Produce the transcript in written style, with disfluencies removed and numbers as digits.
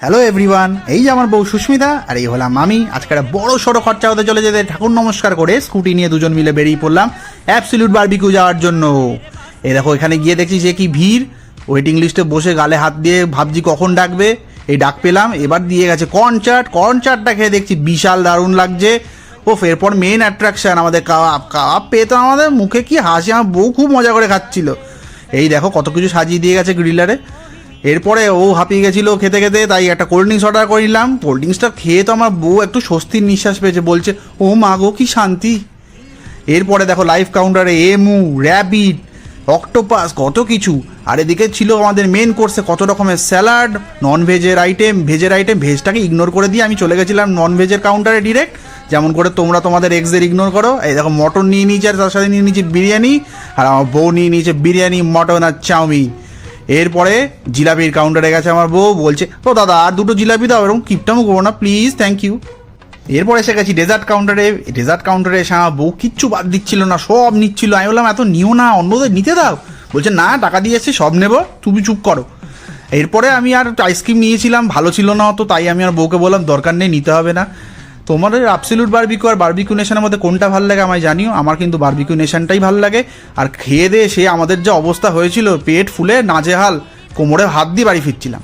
Hello everyone, এই যে আমার বউ সুস্মিতা আর এই হলাম আমি। আজকে একটা বড় সড়ো খরচা হতে চলে যেতে ঠাকুর নমস্কার করে স্কুটি নিয়ে দুজন মিলে বেরিয়ে পড়লাম অ্যাবসলিউট বারবিকিউ যাওয়ার জন্য। এই দেখো এখানে গিয়ে দেখছি যে কি ভিড়, ওয়েটিং লিস্টে বসে গালে হাত দিয়ে ভাবছি কখন ডাকবে। এই ডাক পেলাম, এবার দিয়ে গেছে কর্নচাটটা খেয়ে দেখছি বিশাল দারুণ লাগছে। এরপর মেন অ্যাট্রাকশন আমাদের কাবাব পেয়ে তো আমাদের মুখে কি হাসি, আমার বউ খুব মজা করে খাচ্ছিল। এই দেখো কত কিছু সাজিয়ে দিয়ে গেছে গ্রিলারে। এরপরে ও হাঁপিয়ে গেছিলো খেতে খেতে, তাই একটা কোল্ড ড্রিঙ্কস অর্ডার করে নিলাম। কোল্ড ড্রিঙ্কসটা খেয়ে তো আমার বউ একটু স্বস্তির নিঃশ্বাস পেয়েছে, বলছে ও মা গো কি শান্তি। এরপরে দেখো লাইভ কাউন্টারে এমু, র্যাবিট, অক্টোপাস, কত কিছু। আর এদিকে ছিল আমাদের মেন কোর্সে কত রকমের স্যালাড, নন ভেজের আইটেম, ভেজটাকে ইগনোর করে দিয়ে আমি চলে গেছিলাম নন ভেজের কাউন্টারে ডিরেক্ট, যেমন করে তোমরা তোমাদের এগসের ইগনোর করো। এই দেখো মটন নিয়ে নিয়েছে, আর তার সাথে নিয়ে নিয়েছে বিরিয়ানি, আর আমার বউ নিয়ে নিয়েছে বিরিয়ানি, মটন আর চাউমিন। এরপরে জিলাপির কাউন্টারে গেছে আমার বউ, বলছে ও দাদা আর দুটো জিলাপি দাও, এরকম কিপটামো করো না প্লিজ, থ্যাংক ইউ। এরপর এসে গেছি ডেজার্ট কাউন্টারে এসে আমার বউ কিচ্ছু বাদ দিচ্ছিল না, সব নিচ্ছিল। আমি বললাম এত নিও না, অন্যদের নিতে দাও। বলছে না টাকা দিয়ে এসে সব নেবো, তুমি চুপ করো। এরপরে আমি আর আইসক্রিম নিয়েছিলাম, ভালো ছিল না অত, তাই আমি আর বউকে বললাম দরকার নেই, নিতে হবে না। তোমাদের অ্যাবসলিউট বারবিকিউ আর বারবিকিউ নেশনের মধ্যে কোনটা ভালো লাগে আমায় জানিও। আমার কিন্তু বারবিকিউ নেশনটাই ভালো লাগে। আর খেয়ে দিয়ে সে আমাদের যে অবস্থা হয়েছিল, পেট ফুলে নাজেহাল, কোমরে হাত দিয়ে বাড়ি ফিরছিলাম।